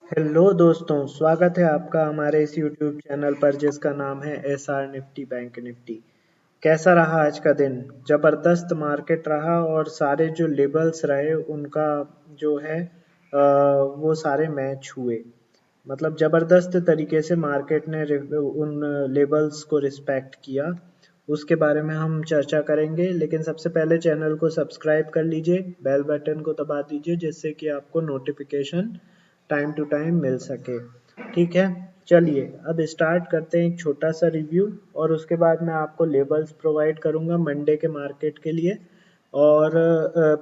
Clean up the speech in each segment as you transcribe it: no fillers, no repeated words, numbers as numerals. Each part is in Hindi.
हेलो दोस्तों, स्वागत है आपका हमारे इस यूट्यूब चैनल पर जिसका नाम है एसआर निफ्टी बैंक निफ्टी। कैसा रहा आज का दिन? जबरदस्त मार्केट रहा और सारे जो लेबल्स रहे उनका जो है वो सारे मैच हुए। मतलब जबरदस्त तरीके से मार्केट ने उन लेबल्स को रिस्पेक्ट किया। उसके बारे में हम चर्चा करेंगे, लेकिन सबसे पहले चैनल को सब्सक्राइब कर लीजिए, बेल बटन को दबा दीजिए जिससे कि आपको नोटिफिकेशन टाइम टू टाइम मिल सके। ठीक है, चलिए अब स्टार्ट करते हैं एक छोटा सा रिव्यू और उसके बाद मैं आपको लेबल्स प्रोवाइड करूंगा मंडे के मार्केट के लिए और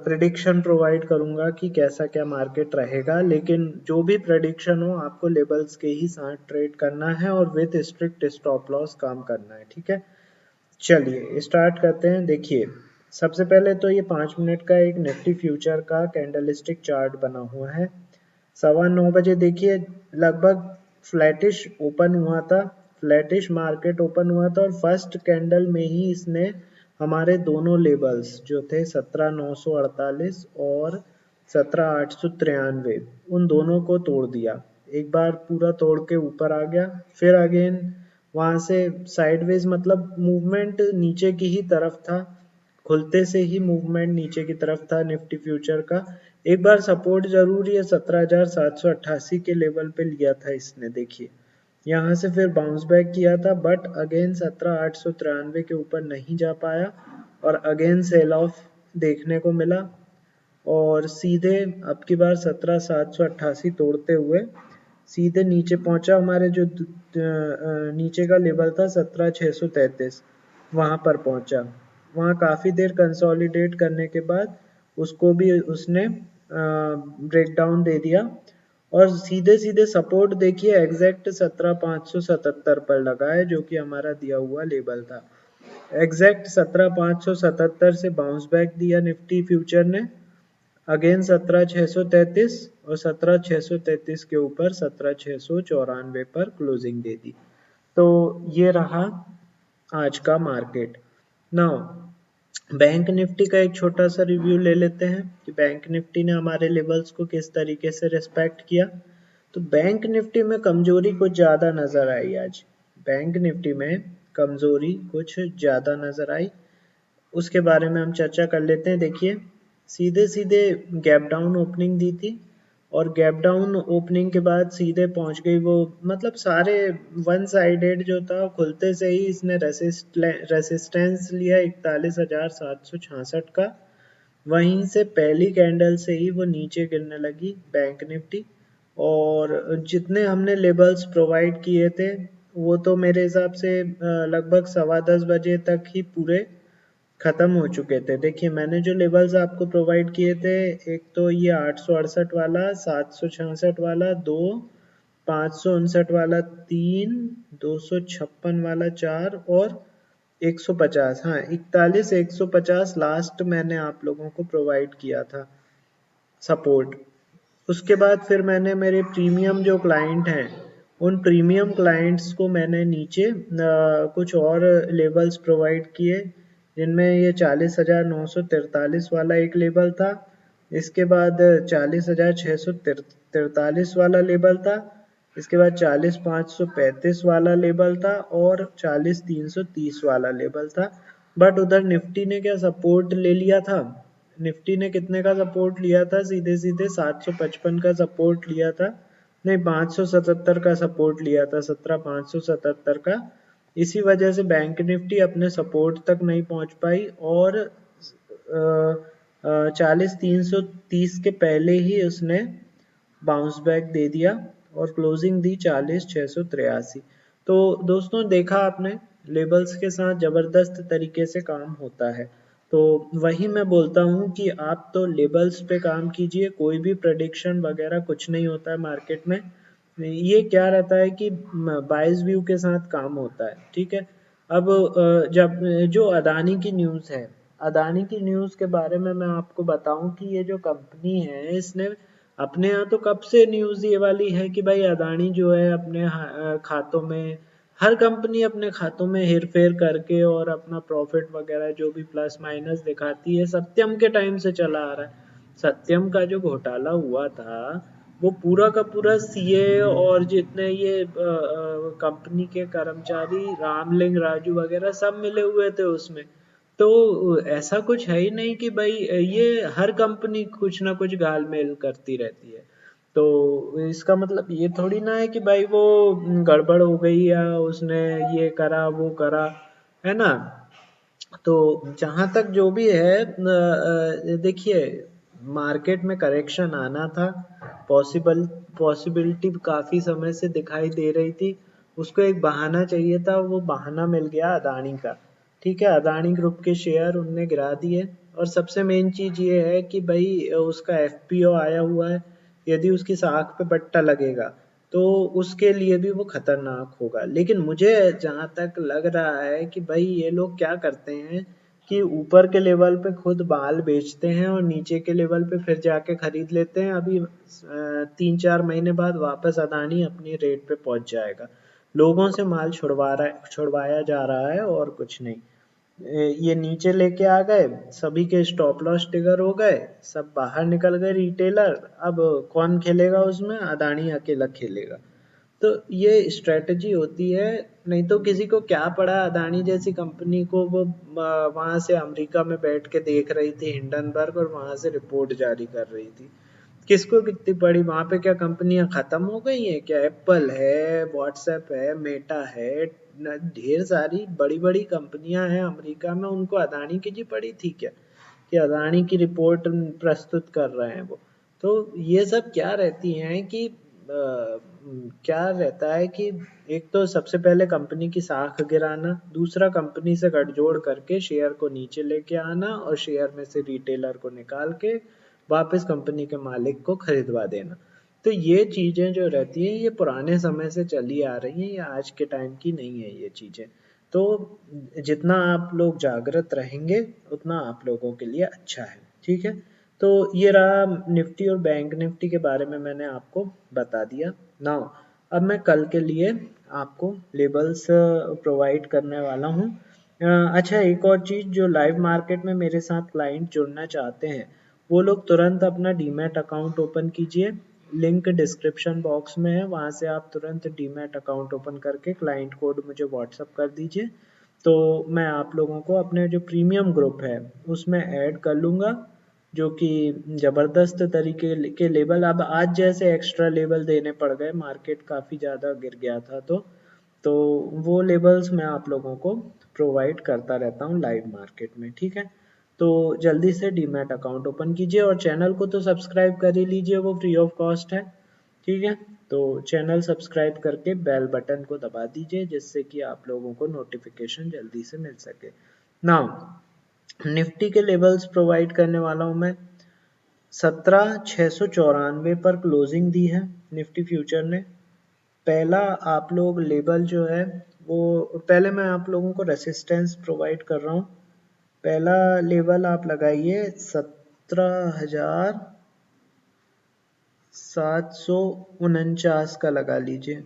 प्रिडिक्शन प्रोवाइड करूंगा कि कैसा क्या मार्केट रहेगा। लेकिन जो भी प्रिडिक्शन हो आपको लेबल्स के ही साथ ट्रेड करना है और विद स्ट्रिक्ट स्टॉप लॉस काम करना है। ठीक है, चलिए स्टार्ट करते हैं। देखिए, सबसे पहले तो ये 5 मिनट का एक निफ्टी फ्यूचर का कैंडलस्टिक चार्ट बना हुआ है। 9:15 बजे देखिए लगभग फ्लैटिश ओपन हुआ था, फ्लैटिश मार्केट ओपन हुआ था और फर्स्ट कैंडल में ही इसने हमारे दोनों लेवल्स जो थे 17,948 और 17,893 उन दोनों को तोड़ दिया। एक बार पूरा तोड़ के ऊपर आ गया, फिर अगेन वहां से साइडवेज, मतलब मूवमेंट नीचे की ही तरफ था, खुलते से ही मूवमेंट नीचे की तरफ था निफ्टी फ्यूचर का। एक बार सपोर्ट जरूर ये 17,788 के लेवल पे लिया था इसने, देखिए यहाँ से फिर बाउंस बैक किया था बट अगेन 17,893 के ऊपर नहीं जा पाया और अगेन सेल ऑफ देखने को मिला और सीधे अब की बार 17,788 तोड़ते हुए सीधे नीचे पहुंचा। हमारे जो नीचे का लेवल था 17,633 वहां पर पहुंचा। वहां काफी देर कंसोलिडेट करने के बाद उसको भी उसने ब्रेक डाउन दे दिया और सीधे सीधे सपोर्ट देखिए एग्जैक्ट 17,577 पर लगा है जो कि हमारा दिया हुआ लेवल था। एग्जैक्ट 17,577 से बाउंस बैक दिया निफ्टी फ्यूचर ने, अगेन 17,633 और 17,633 के ऊपर 17,694 पर क्लोजिंग दे दी। तो ये रहा आज का मार्केट। नाउ बैंक निफ्टी का एक छोटा सा रिव्यू ले लेते हैं कि बैंक निफ्टी ने हमारे लेवल्स को किस तरीके से रिस्पेक्ट किया। तो बैंक निफ्टी में कमजोरी कुछ ज्यादा नजर आई आज। बैंक निफ्टी में कमजोरी कुछ ज्यादा नजर आई, उसके बारे में हम चर्चा कर लेते हैं। देखिए, सीधे सीधे गैप डाउन ओपनिंग दी थी और गैप डाउन ओपनिंग के बाद सीधे पहुंच गई वो, मतलब सारे वन साइडेड जो था, खुलते से ही इसने रेसिस्टेंस लिया 41,766 का। वहीं से पहली कैंडल से ही वो नीचे गिरने लगी बैंक निफ्टी और जितने हमने लेबल्स प्रोवाइड किए थे वो तो मेरे हिसाब से लगभग 10:15 बजे तक ही पूरे खत्म हो चुके थे। देखिए मैंने जो लेवल्स आपको प्रोवाइड किए थे, एक तो ये 868 वाला, 766 वाला 2, 559 वाला 3, 256 वाला 4 और 150, हाँ 41 150 लास्ट मैंने आप लोगों को प्रोवाइड किया था सपोर्ट। उसके बाद फिर मैंने मेरे प्रीमियम जो क्लाइंट हैं उन प्रीमियम क्लाइंट्स को मैंने नीचे कुछ और लेवल्स प्रोवाइड किए, जिनमें ये 40,943 वाला एक लेवल था, इसके बाद 40,643 वाला लेवल था, इसके बाद 40,535 वाला लेवल था और 40,330 वाला लेवल था। बट उधर निफ्टी ने क्या सपोर्ट ले लिया था, निफ्टी ने कितने का सपोर्ट लिया था, सीधे सीधे 755 का सपोर्ट लिया था, नहीं 577 का सपोर्ट लिया था, 17,577 का। इसी वजह से बैंक निफ्टी अपने सपोर्ट तक नहीं पहुंच पाई और 40,330 के पहले ही उसने बाउंस बैक दे दिया और क्लोजिंग दी 40,683। तो दोस्तों देखा आपने, लेबल्स के साथ जबरदस्त तरीके से काम होता है। तो वही मैं बोलता हूँ कि आप तो लेबल्स पे काम कीजिए, कोई भी प्रेडिक्शन वगैरह कुछ नहीं होता है मार्केट में। ये क्या रहता है कि बाइस व्यू के साथ काम होता है। ठीक है, अब जब जो अदानी की न्यूज़ है, अदानी की न्यूज़ के बारे में मैं आपको बताऊं कि ये जो कंपनी है इसने अपने यहाँ तो कब से न्यूज़ ये वाली है कि भाई अदानी जो है अपने खातों में, हर कंपनी अपने खातों में हेर फेर करके और अपना प्रॉफिट वगैरह जो भी प्लस माइनस दिखाती है, सत्यम के टाइम से चला आ रहा है। सत्यम का जो घोटाला हुआ था वो पूरा का पूरा सीए और जितने ये कंपनी के कर्मचारी रामलिंग राजू वगैरह सब मिले हुए थे उसमें। तो ऐसा कुछ है ही नहीं कि भाई ये हर कंपनी कुछ ना कुछ गालमेल करती रहती है। तो इसका मतलब ये थोड़ी ना है कि भाई वो गड़बड़ हो गई या उसने ये करा वो करा, है ना। तो जहाँ तक जो भी है देखिए, मार्केट में करेक्शन आना था, पॉसिबिलिटी काफी समय से दिखाई दे रही थी। उसको एक बहाना चाहिए था, वो बहाना मिल गया अदानी का। ठीक है, अदानी ग्रुप के शेयर उनने गिरा दिए। और सबसे मेन चीज ये है कि भाई उसका एफपीओ आया हुआ है, यदि उसकी साख पे पट्टा लगेगा तो उसके लिए भी वो खतरनाक होगा। लेकिन मुझे जहां तक लग रहा है कि भाई ये लोग क्या करते हैं कि ऊपर के लेवल पे खुद माल बेचते हैं और नीचे के लेवल पे फिर जाके खरीद लेते हैं। अभी 3-4 महीने बाद वापस अदानी अपनी रेट पे पहुंच जाएगा। लोगों से माल छुड़वाया जा रहा है और कुछ नहीं। ये नीचे लेके आ गए, सभी के स्टॉप लॉस ट्रिगर हो गए, सब बाहर निकल गए रिटेलर। अब कौन खेलेगा उसमें? अदानी अकेला खेलेगा। तो ये स्ट्रेटजी होती है। नहीं तो किसी को क्या पड़ा, अदानी जैसी कंपनी को वो वहां से अमेरिका में बैठ के देख रही थी हिंडनबर्ग, और वहां से रिपोर्ट जारी कर रही थी। किसको कितनी पड़ी? वहां पे क्या कंपनियां खत्म हो गई हैं क्या? एप्पल है, व्हाट्सएप है, मेटा है, ढेर सारी बड़ी बड़ी कंपनियां हैं अमेरिका में, उनको अदानी की जी पड़ी थी क्या कि अदानी की रिपोर्ट प्रस्तुत कर रहे हैं वो। तो ये सब क्या रहती हैं कि क्या रहता है कि एक तो सबसे पहले कंपनी की साख गिराना, दूसरा कंपनी से गठजोड़ करके शेयर को नीचे लेके आना और शेयर में से रिटेलर को निकाल के वापस कंपनी के मालिक को खरीदवा देना। तो ये चीजें जो रहती हैं ये पुराने समय से चली आ रही हैं, ये आज के टाइम की नहीं है ये चीजें। तो जितना आप लोग जागृत रहेंगे उतना आप लोगों के लिए अच्छा है। ठीक है, तो ये रहा निफ्टी और बैंक निफ्टी के बारे में मैंने आपको बता दिया। नाउ अब मैं कल के लिए आपको लेबल्स प्रोवाइड करने वाला हूँ। अच्छा, एक और चीज़, जो लाइव मार्केट में मेरे साथ क्लाइंट जुड़ना चाहते हैं वो लोग तुरंत अपना डीमैट अकाउंट ओपन कीजिए। लिंक डिस्क्रिप्शन बॉक्स में है, वहाँ से आप तुरंत डीमैट अकाउंट ओपन करके क्लाइंट कोड मुझे व्हाट्सअप कर दीजिए। तो मैं आप लोगों को अपने जो प्रीमियम ग्रुप है उसमें ऐड कर लूँगा, जो कि ज़बरदस्त तरीके के लेवल, अब आज जैसे एक्स्ट्रा लेवल देने पड़ गए, मार्केट काफ़ी ज़्यादा गिर गया था। तो वो लेवल्स मैं आप लोगों को प्रोवाइड करता रहता हूँ लाइव मार्केट में। ठीक है, तो जल्दी से डीमैट अकाउंट ओपन कीजिए और चैनल को तो सब्सक्राइब कर ही लीजिए, वो फ्री ऑफ कॉस्ट है। ठीक है, तो चैनल सब्सक्राइब करके बेल बटन को दबा दीजिए जिससे कि आप लोगों को नोटिफिकेशन जल्दी से मिल सके। नाउ निफ्टी के लेवल्स प्रोवाइड करने वाला हूँ मैं। 17,694 पर क्लोजिंग दी है निफ्टी फ्यूचर ने। पहला आप लोग लेवल जो है वो, पहले मैं आप लोगों को रेसिस्टेंस प्रोवाइड कर रहा हूँ। पहला लेवल आप लगाइए 17,749 का लगा लीजिए।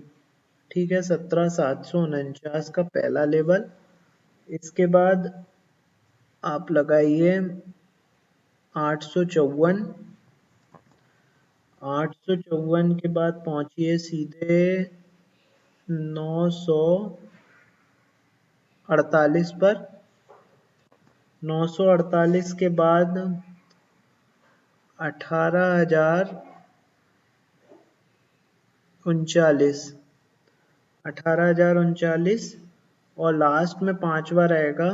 ठीक है, 17,749 का पहला लेवल। इसके बाद आप लगाइए 854। 854 के बाद पहुंचिए सीधे 948 पर। 948 के बाद 18,039। 18,039 और लास्ट में पांचवा रहेगा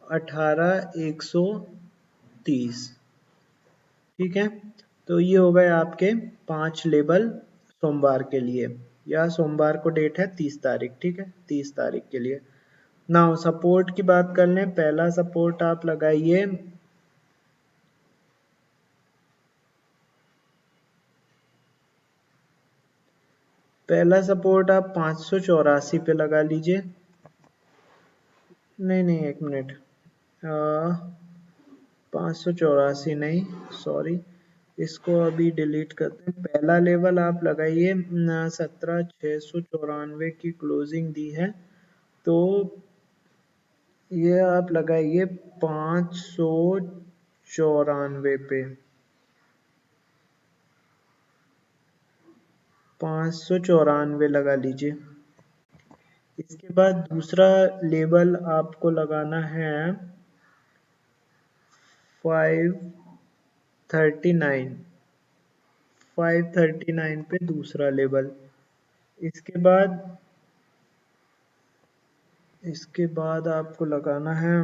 18,130। ठीक है, तो ये हो गए आपके 5 लेवल सोमवार के लिए, या सोमवार को डेट है 30 तारीख। ठीक है, 30 तारीख के लिए। नाउ सपोर्ट की बात कर लें। पहला सपोर्ट आप लगाइए पहला सपोर्ट आप 584 पे लगा लीजिए। नहीं नहीं, एक मिनट, 584 नहीं, सॉरी, इसको अभी डिलीट करते हैं। पहला लेवल आप लगाइए 17,694 की क्लोजिंग दी है, तो ये आप लगाइए 594 पे। 594 लगा लीजिए। इसके बाद दूसरा लेबल आपको लगाना है 539। 539 पे दूसरा लेबल। इसके बाद आपको लगाना है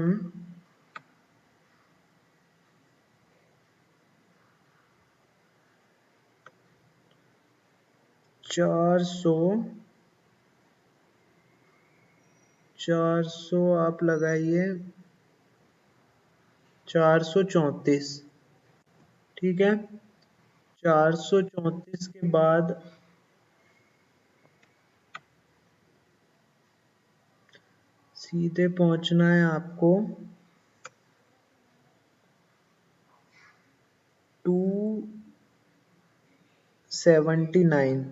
400 आप लगाइए 434। ठीक है, 434 के बाद सीधे पहुंचना है आपको 279।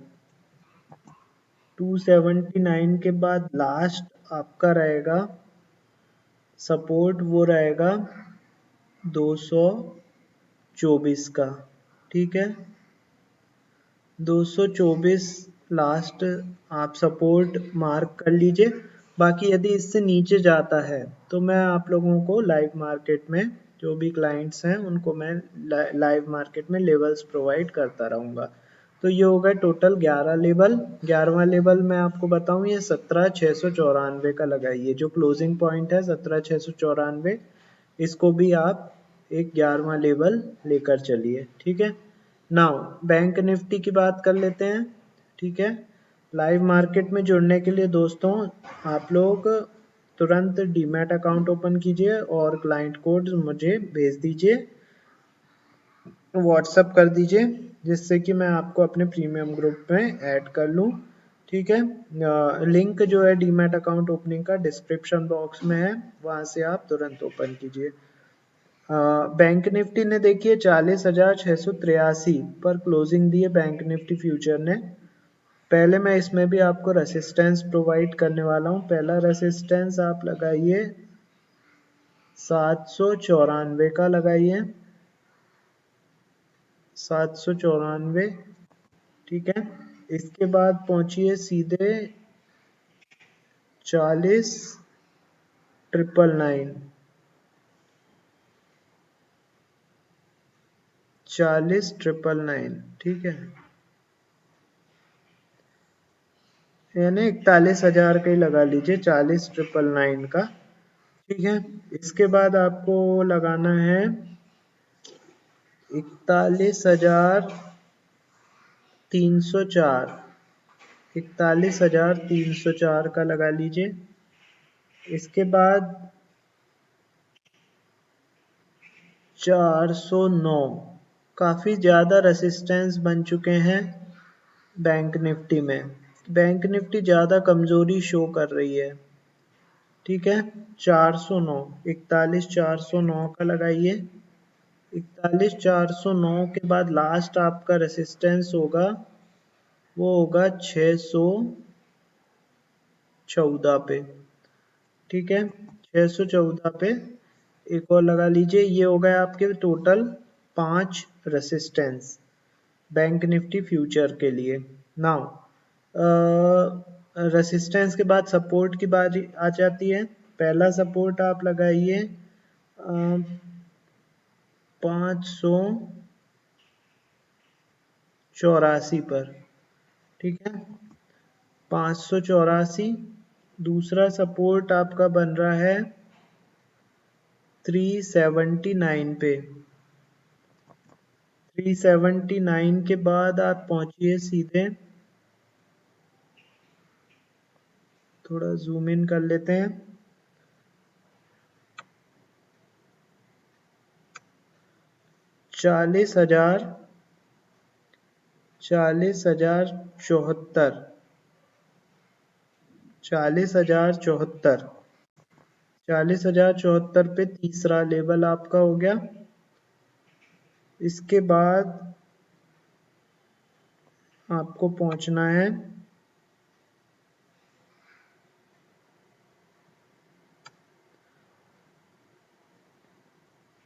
279 के बाद लास्ट आपका रहेगा सपोर्ट, वो रहेगा 224 का। ठीक है, 224 लास्ट आप सपोर्ट मार्क कर लीजिए। बाकी यदि इससे नीचे जाता है तो मैं आप लोगों को लाइव मार्केट में, जो भी क्लाइंट्स हैं उनको मैं लाइव मार्केट में लेवल्स प्रोवाइड करता रहूँगा। तो ये हो गए टोटल 11 लेवल। 11वां लेवल मैं आपको बताऊँ, ये 17,694 का लगाइए। जो क्लोजिंग पॉइंट है 17,694, इसको भी आप एक 11वां लेवल लेकर चलिए। ठीक है, नाउ बैंक निफ्टी की बात कर लेते हैं। ठीक है, लाइव मार्केट में जुड़ने के लिए दोस्तों आप लोग तुरंत डीमैट अकाउंट ओपन कीजिए और क्लाइंट कोड मुझे भेज दीजिए, व्हाट्सअप कर दीजिए, जिससे कि मैं आपको अपने प्रीमियम ग्रुप में ऐड कर लूँ। ठीक है, लिंक जो है डीमैट अकाउंट ओपनिंग का डिस्क्रिप्शन बॉक्स में है, वहाँ से आप तुरंत ओपन कीजिए। बैंक निफ्टी ने देखिए 40,683 पर क्लोजिंग दी है बैंक निफ्टी फ्यूचर ने। पहले मैं इसमें भी आपको रेसिस्टेंस प्रोवाइड करने वाला हूँ। पहला रेसिस्टेंस आप लगाइए 794 का लगाइए, 794। ठीक है, इसके बाद पहुंचिए सीधे 40,999। 40,999। ठीक है, यानी 41,000 का ही लगा लीजिए, 40,999 का। ठीक है, इसके बाद आपको लगाना है 41,304। 41,304 का लगा लीजिए। इसके बाद 409। काफ़ी ज़्यादा रेसिस्टेंस बन चुके हैं बैंक निफ्टी में। बैंक निफ्टी ज़्यादा कमज़ोरी शो कर रही है। ठीक है, 409, 41,409 का लगाइए। 41,409 के बाद लास्ट आपका रेसिस्टेंस होगा, वो होगा 614 पे। ठीक है, 614 पे एक और लगा लीजिए। ये हो गए आपके total 5 resistance bank Nifty future के लिए। नाउ रेसिस्टेंस के बाद सपोर्ट की बारी आ जाती है। पहला सपोर्ट आप लगाइए 584 पर। ठीक है, 584। दूसरा सपोर्ट आपका बन रहा है 379 पे। 379 के बाद आप पहुंचिए सीधे, थोड़ा जूम इन कर लेते हैं, 40,000, 40,074। 40,074। 40,074 पे तीसरा लेवल आपका हो गया। इसके बाद आपको पहुंचना है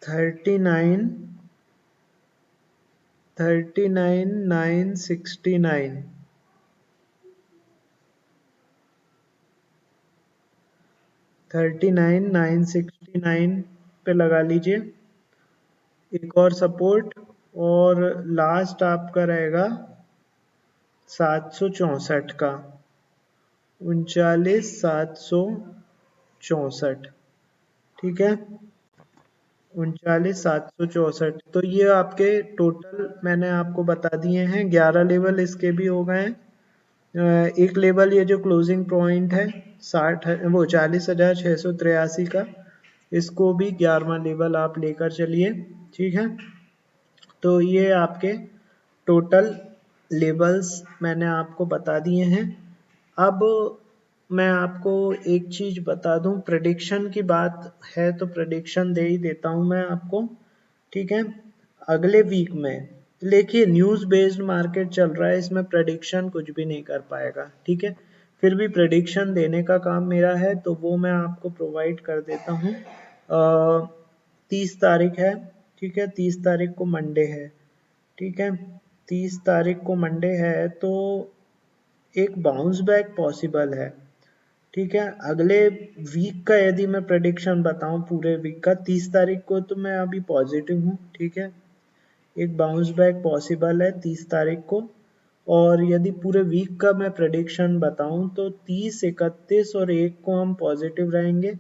39,969। 39,969 पे लगा लीजिए, एक और सपोर्ट, और लास्ट आपका रहेगा 764 का, 39,764, ठीक है, 39,764। तो ये आपके टोटल मैंने आपको बता दिए हैं, 11 लेवल इसके भी हो गए हैं। एक लेवल ये जो क्लोजिंग पॉइंट है 60 वो 40,683 का, इसको भी 11वां लेवल आप लेकर चलिए, ठीक है। तो ये आपके टोटल लेवल्स मैंने आपको बता दिए हैं। अब मैं आपको एक चीज बता दूं, प्रेडिक्शन की बात है तो प्रेडिक्शन दे ही देता हूं मैं आपको, ठीक है। अगले वीक में देखिए न्यूज़ बेस्ड मार्केट चल रहा है, इसमें प्रेडिक्शन कुछ भी नहीं कर पाएगा, ठीक है। फिर भी प्रेडिक्शन देने का काम मेरा है, तो वो मैं आपको प्रोवाइड कर देता हूँ। 30 तारीख है, ठीक है, 30 तारीख को मंडे है, ठीक है, 30 तारीख को मंडे है, तो एक बाउंस बैक पॉसिबल है, ठीक है। अगले वीक का यदि मैं प्रेडिक्शन बताऊं पूरे वीक का, 30 तारीख को तो मैं अभी पॉजिटिव हूँ, ठीक है, एक बाउंस बैक पॉसिबल है 30 तारीख को। और यदि पूरे वीक का मैं प्रेडिक्शन बताऊं तो 30, 31 और 1 को हम पॉजिटिव रहेंगे,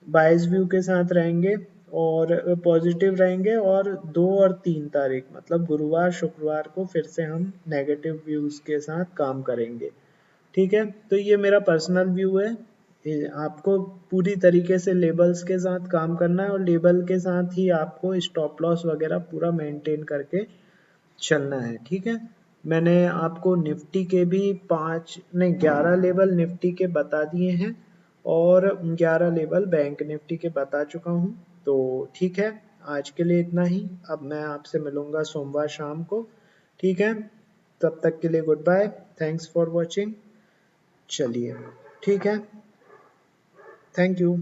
बायस व्यू के साथ रहेंगे और पॉजिटिव रहेंगे, और 2 और 3 तारीख मतलब गुरुवार शुक्रवार को फिर से हम नेगेटिव व्यूज के साथ काम करेंगे, ठीक है। तो ये मेरा पर्सनल व्यू है, आपको पूरी तरीके से लेबल्स के साथ काम करना है, और लेबल के साथ ही आपको स्टॉप लॉस वगैरह पूरा मेंटेन करके चलना है, ठीक है। मैंने आपको निफ्टी के भी 5 नहीं 11 लेवल निफ्टी के बता दिए हैं, और 11 लेवल बैंक निफ्टी के बता चुका हूँ। तो ठीक है, आज के लिए इतना ही। अब मैं आपसे मिलूंगा सोमवार शाम को, ठीक है। तब तक के लिए good bye, thanks for watching. चलिए, ठीक है, थैंक यू।